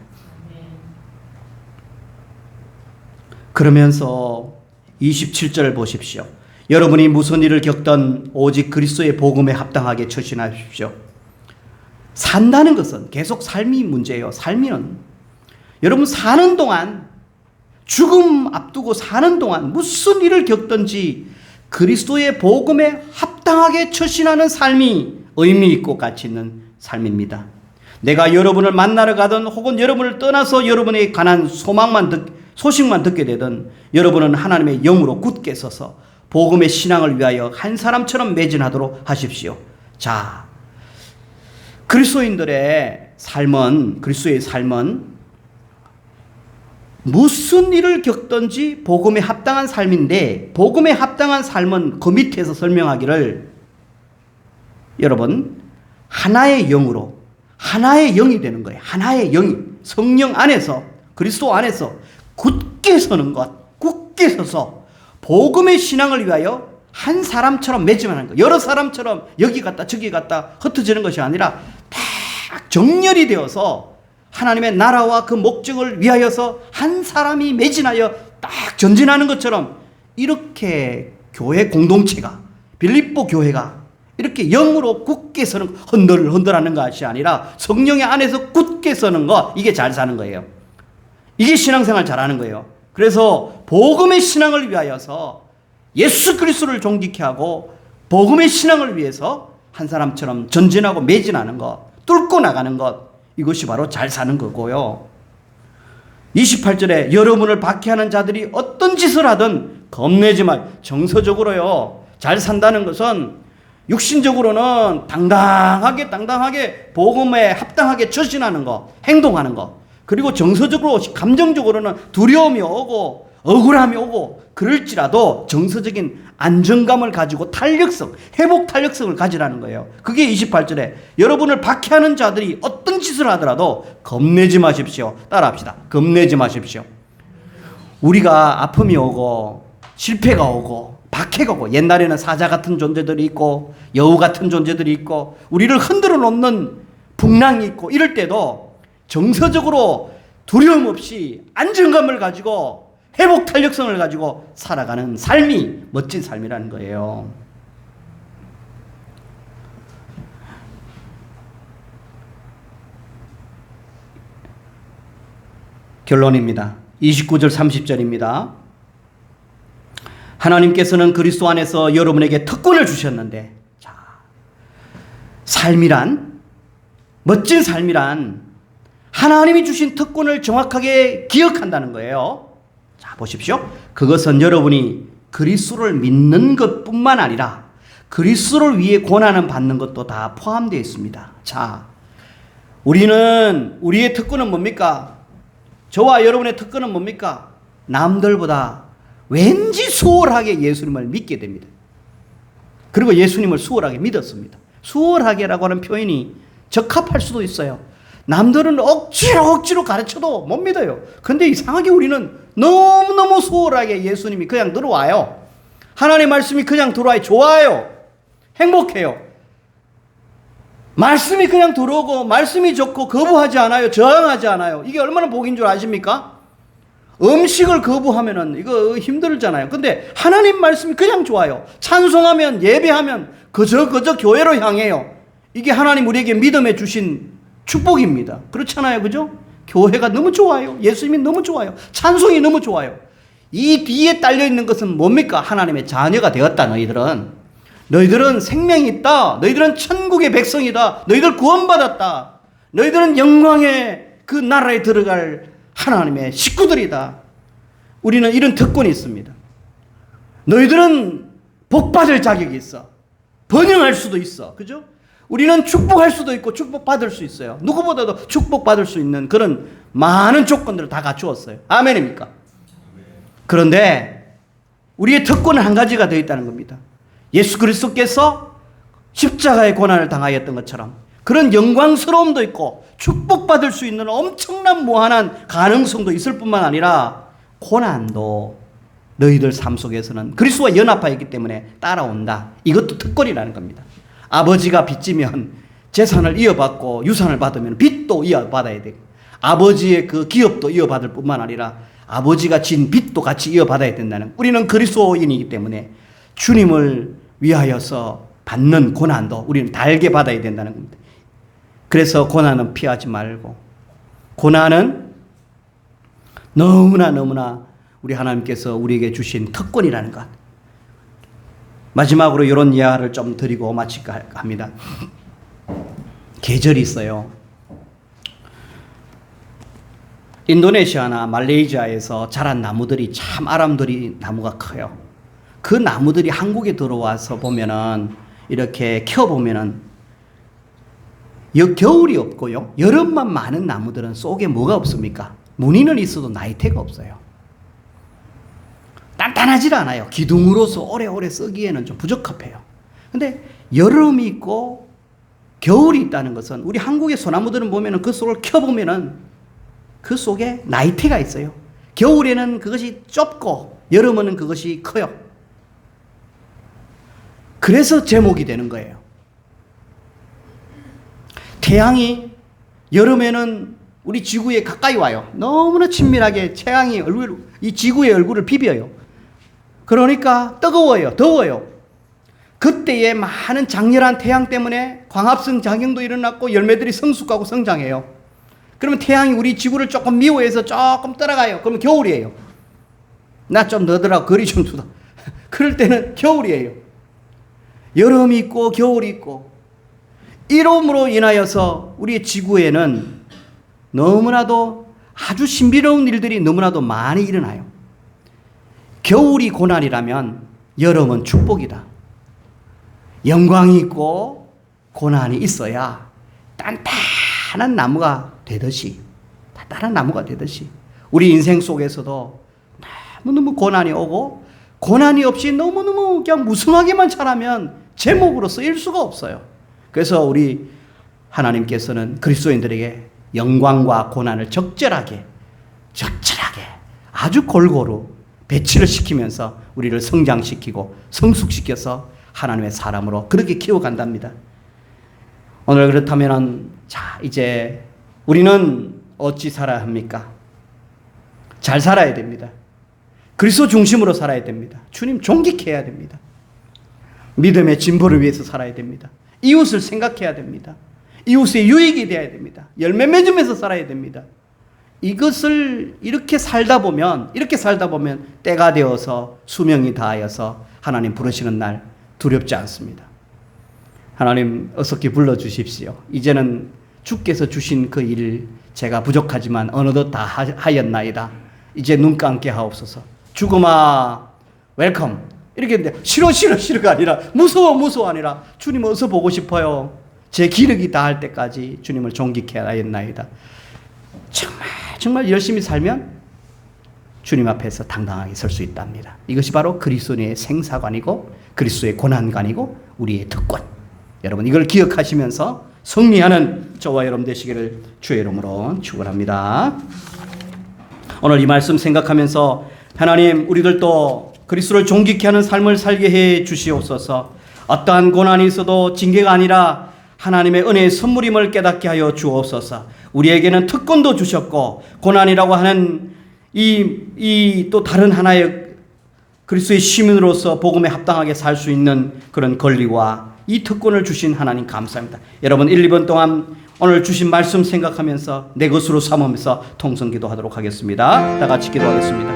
[SPEAKER 1] 그러면서 27절을 보십시오. 여러분이 무슨 일을 겪던 오직 그리스도의 복음에 합당하게 처신하십시오. 산다는 것은 계속 삶이 문제예요. 삶이는 여러분 사는 동안, 죽음 앞두고 사는 동안 무슨 일을 겪든지 그리스도의 복음에 합당하게 처신하는 삶이 의미 있고 가치 있는 삶입니다. 내가 여러분을 만나러 가든 혹은 여러분을 떠나서 여러분에 관한 소식만 듣게 되든 여러분은 하나님의 영으로 굳게 서서 복음의 신앙을 위하여 한 사람처럼 매진하도록 하십시오. 자, 그리스도의 삶은 무슨 일을 겪든지 복음에 합당한 삶인데, 복음에 합당한 삶은 그 밑에서 설명하기를 여러분 하나의 영으로, 하나의 영이 되는 거예요. 하나의 영이 성령 안에서, 그리스도 안에서 굳게 서는 것, 굳게 서서 복음의 신앙을 위하여 한 사람처럼 매짐하는 것. 여러 사람처럼 여기 갔다 저기 갔다 흩어지는 것이 아니라 딱 정렬이 되어서 하나님의 나라와 그 목적을 위하여서 한 사람이 매진하여 딱 전진하는 것처럼, 이렇게 교회 공동체가, 빌립보 교회가 이렇게 영으로 굳게 서는, 흔들하는 것이 아니라 성령의 안에서 굳게 서는 것, 이게 잘 사는 거예요. 이게 신앙생활 잘하는 거예요. 그래서 복음의 신앙을 위하여서 예수 그리스도를 존귀케 하고 복음의 신앙을 위해서 한 사람처럼 전진하고 매진하는 것, 뚫고 나가는 것, 이것이 바로 잘 사는 거고요. 28절에 여러분을 박해하는 자들이 어떤 짓을 하든 겁내지 마. 정서적으로요, 잘 산다는 것은 육신적으로는 당당하게 복음에 합당하게 처신하는 것, 행동하는 것, 그리고 정서적으로 감정적으로는 두려움이 오고 억울함이 오고 그럴지라도 정서적인 안정감을 가지고 탄력성, 회복 탄력성을 가지라는 거예요. 그게 28절에 여러분을 박해하는 자들이 어떤 짓을 하더라도 겁내지 마십시오. 따라합시다. 겁내지 마십시오. 우리가 아픔이 오고 실패가 오고 박해가 오고, 옛날에는 사자 같은 존재들이 있고 여우 같은 존재들이 있고 우리를 흔들어 놓는 풍랑이 있고, 이럴 때도 정서적으로 두려움 없이 안정감을 가지고 회복 탄력성을 가지고 살아가는 삶이 멋진 삶이라는 거예요. 결론입니다. 29절 30절입니다. 하나님께서는 그리스도 안에서 여러분에게 특권을 주셨는데, 자, 삶이란, 멋진 삶이란 하나님이 주신 특권을 정확하게 기억한다는 거예요. 자, 보십시오. 그것은 여러분이 그리스도를 믿는 것뿐만 아니라 그리스도를 위해 고난을 받는 것도 다 포함되어 있습니다. 자, 우리의 특권은 뭡니까? 저와 여러분의 특권은 뭡니까? 남들보다 왠지 수월하게 예수님을 믿게 됩니다. 그리고 예수님을 수월하게 믿었습니다. 수월하게라고 하는 표현이 적합할 수도 있어요. 남들은 억지로 가르쳐도 못 믿어요. 근데 이상하게 우리는 너무너무 수월하게 예수님이 그냥 들어와요. 하나님의 말씀이 그냥 들어와요. 좋아요. 행복해요. 말씀이 그냥 들어오고 말씀이 좋고 거부하지 않아요. 저항하지 않아요. 이게 얼마나 복인 줄 아십니까? 음식을 거부하면은 이거 힘들잖아요. 근데 하나님 말씀이 그냥 좋아요. 찬송하면, 예배하면 그저 교회로 향해요. 이게 하나님 우리에게 믿음에 주신 축복입니다. 그렇잖아요. 그죠? 교회가 너무 좋아요. 예수님이 너무 좋아요. 찬송이 너무 좋아요. 이 뒤에 딸려있는 것은 뭡니까? 하나님의 자녀가 되었다. 너희들은 생명이 있다. 너희들은 천국의 백성이다. 너희들 구원받았다. 너희들은 영광의 그 나라에 들어갈 하나님의 식구들이다. 우리는 이런 특권이 있습니다. 너희들은 복받을 자격이 있어. 번영할 수도 있어. 그죠? 우리는 축복할 수도 있고 축복받을 수 있어요. 누구보다도 축복받을 수 있는 그런 많은 조건들을 다 갖추었어요. 아멘입니까? 그런데 우리의 특권은 한 가지가 되어 있다는 겁니다. 예수 그리스도께서 십자가의 고난을 당하였던 것처럼 그런 영광스러움도 있고 축복받을 수 있는 엄청난 무한한 가능성도 있을 뿐만 아니라 고난도 너희들 삶 속에서는 그리스도와 연합하여 있기 때문에 따라온다. 이것도 특권이라는 겁니다. 아버지가 빚지면 재산을 이어받고 유산을 받으면 빚도 이어받아야 되고, 아버지의 그 기업도 이어받을 뿐만 아니라 아버지가 진 빚도 같이 이어받아야 된다는, 우리는 그리스도인이기 때문에 주님을 위하여서 받는 고난도 우리는 달게 받아야 된다는 겁니다. 그래서 고난은 피하지 말고, 고난은 너무나 우리 하나님께서 우리에게 주신 특권이라는 것. 마지막으로 이런 이야기를 좀 드리고 마칠까 합니다. 계절이 있어요. 인도네시아나 말레이시아에서 자란 나무들이 참 아람들이 나무가 커요. 그 나무들이 한국에 들어와서 보면은 이렇게 키워보면은 겨울이 없고요. 여름만 많은 나무들은 속에 뭐가 없습니까? 무늬는 있어도 나이테가 없어요. 단단하지 않아요. 기둥으로서 오래오래 쓰기에는 좀 부적합해요. 근데 여름이 있고 겨울이 있다는 것은, 우리 한국의 소나무들은 보면은 그 속을 켜보면은 그 속에 나이테가 있어요. 겨울에는 그것이 좁고 여름에는 그것이 커요. 그래서 제목이 되는 거예요. 태양이 여름에는 우리 지구에 가까이 와요. 너무나 친밀하게 태양이 이 지구의 얼굴을 비벼요. 그러니까 뜨거워요. 더워요. 그때에 많은 장렬한 태양 때문에 광합성 작용도 일어났고 열매들이 성숙하고 성장해요. 그러면 태양이 우리 지구를 조금 미워해서 조금 떠나가요. 그러면 겨울이에요. 나 좀 너더라고, 거리 좀 두다. 그럴 때는 겨울이에요. 여름이 있고 겨울이 있고, 이름으로 인하여서 우리의 지구에는 너무나도 아주 신비로운 일들이 너무나도 많이 일어나요. 겨울이 고난이라면 여름은 축복이다. 영광이 있고 고난이 있어야 단단한 나무가 되듯이, 우리 인생 속에서도 너무너무 고난이 오고, 고난이 없이 너무너무 그냥 무성하게만 자라면 제목으로 쓰일 수가 없어요. 그래서 우리 하나님께서는 그리스도인들에게 영광과 고난을 적절하게 아주 골고루 배치를 시키면서 우리를 성장시키고 성숙시켜서 하나님의 사람으로 그렇게 키워간답니다. 오늘 그렇다면 이제 우리는 어찌 살아야 합니까? 잘 살아야 됩니다. 그리스도 중심으로 살아야 됩니다. 주님 존귀해야 됩니다. 믿음의 진보를 위해서 살아야 됩니다. 이웃을 생각해야 됩니다. 이웃의 유익이 되어야 됩니다. 열매 맺으면서 살아야 됩니다. 이것을 이렇게 살다 보면 때가 되어서 수명이 다하여서 하나님 부르시는 날 두렵지 않습니다. 하나님 어석히 불러주십시오. 이제는 주께서 주신 그 일 제가 부족하지만 어느덧 다 하였나이다. 이제 눈 감게 하옵소서. 죽음아 웰컴. 이렇게 했는데 싫어가 아니라 무서워 아니라 주님 어서 보고 싶어요. 제 기력이 다할 때까지 주님을 존귀케 하였나이다. 정말 열심히 살면 주님 앞에서 당당하게 설 수 있답니다. 이것이 바로 그리스도의 생사관이고 그리스도의 고난관이고 우리의 특권. 여러분 이걸 기억하시면서 승리하는 저와 여러분 되시기를 주의 이름으로 축원합니다. 오늘 이 말씀 생각하면서 하나님 우리들도 그리스도를 존귀케 하는 삶을 살게 해 주시옵소서. 어떠한 고난이 있어도 징계가 아니라 하나님의 은혜의 선물임을 깨닫게 하여 주옵소서. 우리에게는 특권도 주셨고 고난이라고 하는 이 또 다른 하나의 그리스도의 시민으로서 복음에 합당하게 살 수 있는 그런 권리와 이 특권을 주신 하나님 감사합니다. 여러분 1, 2분 동안 오늘 주신 말씀 생각하면서 내 것으로 삼으면서 통성기도 하도록 하겠습니다. 다 같이 기도하겠습니다.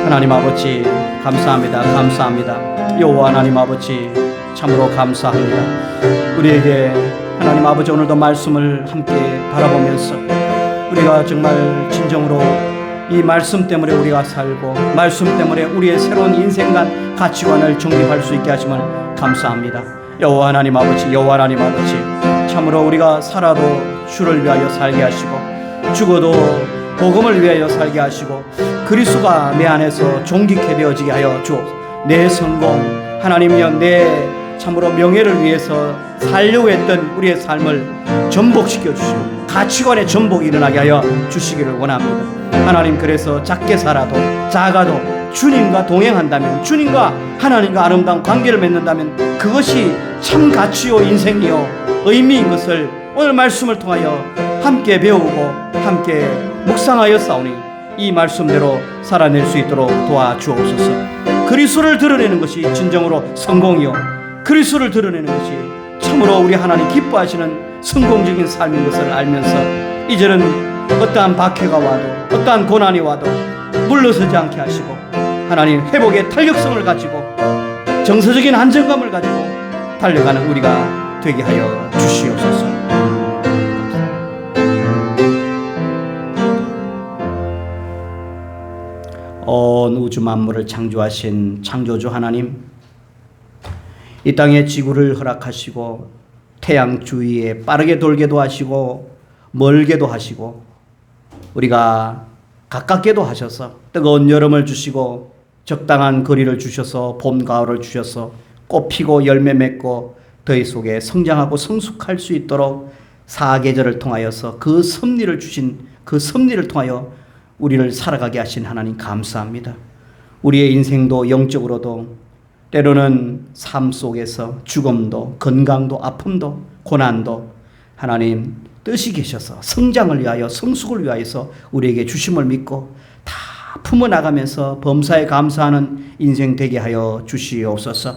[SPEAKER 1] 하나님 아버지 감사합니다. 여호와 하나님 아버지 참으로 감사합니다. 우리에게 하나님 아버지 오늘도 말씀을 함께 바라보면서 우리가 정말 진정으로 이 말씀 때문에 우리가 살고 말씀 때문에 우리의 새로운 인생관 가치관을 정립할 수 있게 하심을 감사합니다. 여호와 하나님 아버지 참으로 우리가 살아도 주를 위하여 살게 하시고 죽어도 복음을 위하여 살게 하시고 그리스도가 내 안에서 존귀케 되어지게 하여 주옵소서. 내 성공 하나님이여 내 참으로 명예를 위해서 살려고 했던 우리의 삶을 전복시켜 주시고 가치관의 전복이 일어나게 하여 주시기를 원합니다. 하나님 그래서 작게 살아도 작아도 주님과 동행한다면 주님과 하나님과 아름다운 관계를 맺는다면 그것이 참 가치요 인생이요 의미인 것을 오늘 말씀을 통하여 함께 배우고 함께 묵상하여 싸우니 이 말씀대로 살아낼 수 있도록 도와주옵소서. 그리스도를 드러내는 것이 진정으로 성공이요 그리스도를 드러내는 것이 참으로 우리 하나님 기뻐하시는 성공적인 삶인 것을 알면서 이제는 어떠한 박해가 와도 어떠한 고난이 와도 물러서지 않게 하시고 하나님 회복의 탄력성을 가지고 정서적인 안정감을 가지고 달려가는 우리가 되게 하여 주시옵소서. 온 우주 만물을 창조하신 창조주 하나님, 이 땅의 지구를 허락하시고 태양 주위에 빠르게 돌게도 하시고 멀게도 하시고 우리가 가깝게도 하셔서 뜨거운 여름을 주시고 적당한 거리를 주셔서 봄 가을을 주셔서 꽃 피고 열매 맺고 더위 속에 성장하고 성숙할 수 있도록 사계절을 통하여서 그 섭리를 주신 그 섭리를 통하여 우리를 살아가게 하신 하나님 감사합니다. 우리의 인생도 영적으로도 때로는 삶 속에서 죽음도 건강도 아픔도 고난도 하나님 뜻이 계셔서 성장을 위하여 성숙을 위하여서 우리에게 주심을 믿고 다 품어나가면서 범사에 감사하는 인생 되게 하여 주시옵소서.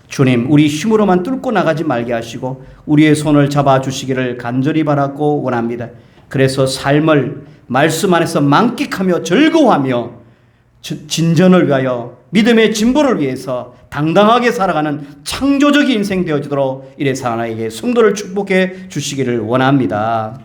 [SPEAKER 1] 주님 우리 힘으로만 뚫고 나가지 말게 하시고 우리의 손을 잡아주시기를 간절히 바라고 원합니다. 그래서 삶을 말씀 안에서 만끽하며 즐거워하며 진전을 위하여 믿음의 진보를 위해서 당당하게 살아가는 창조적인 인생 되어지도록 이래서 하나님께 성도를 축복해 주시기를 원합니다.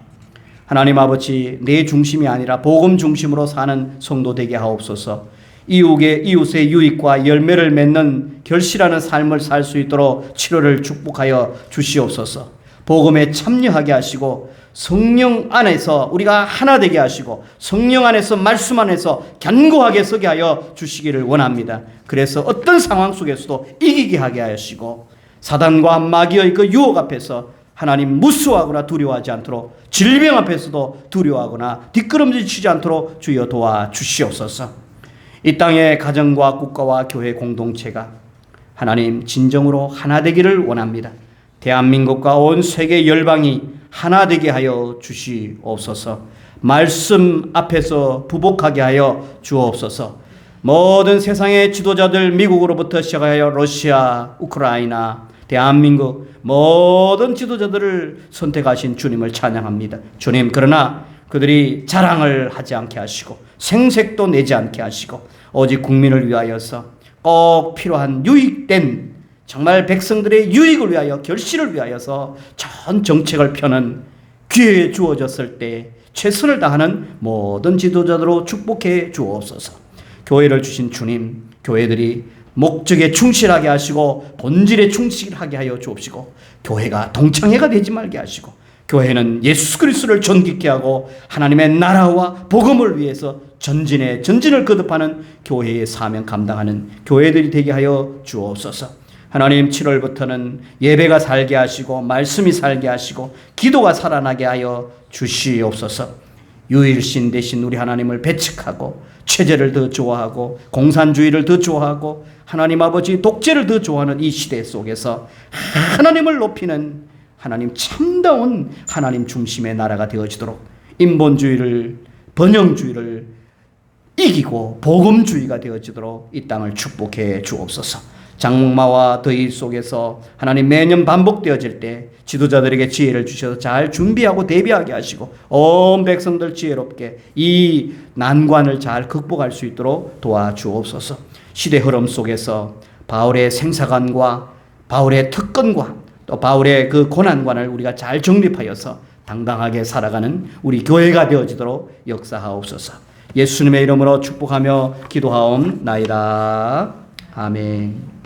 [SPEAKER 1] 하나님 아버지, 내 중심이 아니라 복음 중심으로 사는 성도 되게 하옵소서. 이웃의 유익과 열매를 맺는 결실하는 삶을 살 수 있도록 치료를 축복하여 주시옵소서. 복음에 참여하게 하시고 성령 안에서 우리가 하나 되게 하시고 성령 안에서 말씀 안에서 견고하게 서게 하여 주시기를 원합니다. 그래서 어떤 상황 속에서도 이기게 하게 하시고 사단과 마귀의 그 유혹 앞에서 하나님 무수하거나 두려워하지 않도록, 질병 앞에서도 두려워하거나 뒷걸음질 치지 않도록 주여 도와주시옵소서. 이 땅의 가정과 국가와 교회 공동체가 하나님 진정으로 하나 되기를 원합니다. 대한민국과 온 세계 열방이 하나 되게 하여 주시옵소서. 말씀 앞에서 부복하게 하여 주옵소서. 모든 세상의 지도자들, 미국으로부터 시작하여 러시아, 우크라이나, 대한민국 모든 지도자들을 선택하신 주님을 찬양합니다. 주님, 그러나 그들이 자랑을 하지 않게 하시고 생색도 내지 않게 하시고 오직 국민을 위하여서 꼭 필요한 유익된, 정말 백성들의 유익을 위하여, 결실을 위하여서 전 정책을 펴는 기회에 주어졌을 때 최선을 다하는 모든 지도자들로 축복해 주옵소서. 교회를 주신 주님, 교회들이 목적에 충실하게 하시고 본질에 충실하게 하여 주옵시고, 교회가 동창회가 되지 말게 하시고, 교회는 예수 그리스도를 존귀케 하고 하나님의 나라와 복음을 위해서 전진을 거듭하는 교회의 사명 감당하는 교회들이 되게 하여 주옵소서. 하나님, 7월부터는 예배가 살게 하시고 말씀이 살게 하시고 기도가 살아나게 하여 주시옵소서. 유일신 되신 우리 하나님을 배척하고 체제를 더 좋아하고 공산주의를 더 좋아하고 하나님 아버지 독재를 더 좋아하는 이 시대 속에서 하나님을 높이는, 하나님 참다운 하나님 중심의 나라가 되어지도록 인본주의를, 번영주의를 이기고 복음주의가 되어지도록 이 땅을 축복해 주옵소서. 장마와 더위 속에서 하나님 매년 반복되어질 때 지도자들에게 지혜를 주셔서 잘 준비하고 대비하게 하시고 온 백성들 지혜롭게 이 난관을 잘 극복할 수 있도록 도와주옵소서. 시대 흐름 속에서 바울의 생사관과 바울의 특권과 또 바울의 그 고난관을 우리가 잘 정립하여서 당당하게 살아가는 우리 교회가 되어지도록 역사하옵소서. 예수님의 이름으로 축복하며 기도하옵나이다. 아멘.